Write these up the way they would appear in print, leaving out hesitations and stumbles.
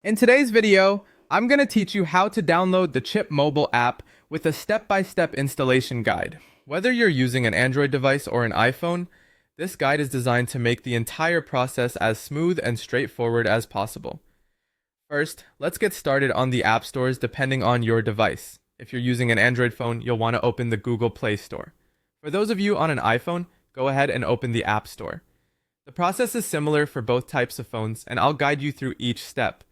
In today's video, I'm going to teach you how to download the Chip mobile app with a step-by-step installation guide. Whether you're using an Android device or an iPhone, this guide is designed to make the entire process as smooth and straightforward as possible. First, let's get started on the app stores depending on your device. If you're using an Android phone, you'll want to open the Google Play Store. For those of you on an iPhone, go ahead and open the App Store. The process is similar for both types of phones, and I'll guide you through each step.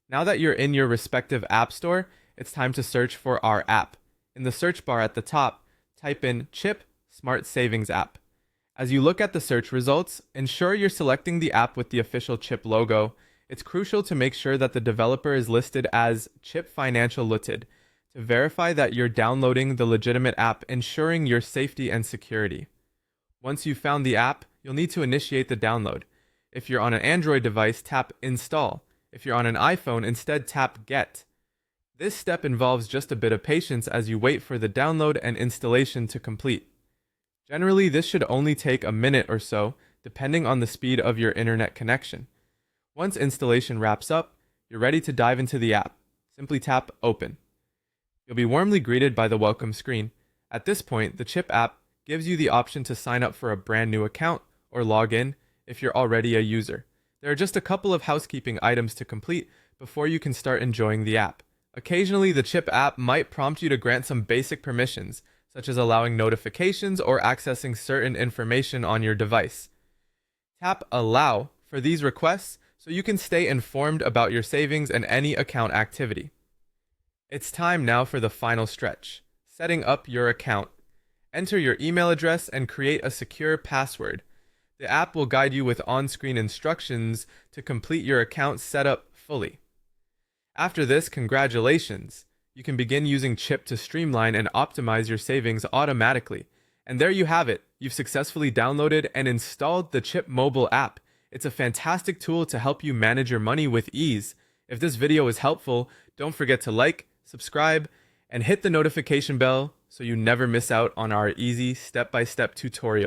Now that you're in your respective app store, it's time to search for our app. In the search bar at the top, type in Chip Smart Savings App. As you look at the search results, ensure you're selecting the app with the official Chip logo. It's crucial to make sure that the developer is listed as Chip Financial Limited to verify that you're downloading the legitimate app, ensuring your safety and security. Once you've found the app, you'll need to initiate the download. If you're on an Android device, tap Install. If you're on an iPhone, instead tap Get. This step involves just a bit of patience as you wait for the download and installation to complete. Generally, this should only take a minute or so, depending on the speed of your internet connection. Once installation wraps up, you're ready to dive into the app. Simply tap Open. You'll be warmly greeted by the welcome screen. At this point, the Chip app gives you the option to sign up for a brand new account or log in if you're already a user. There are just a couple of housekeeping items to complete before you can start enjoying the app. Occasionally, the Chip app might prompt you to grant some basic permissions, such as allowing notifications or accessing certain information on your device. Tap Allow for these requests so you can stay informed about your savings and any account activity. It's time now for the final stretch, setting up your account. Enter your email address and create a secure password. The app will guide you with on-screen instructions to complete your account setup fully. After this, congratulations! You can begin using Chip to streamline and optimize your savings automatically. And there you have it. You've successfully downloaded and installed the Chip mobile app. It's a fantastic tool to help you manage your money with ease. If this video is helpful, don't forget to like, subscribe, and hit the notification bell so you never miss out on our easy step-by-step tutorial.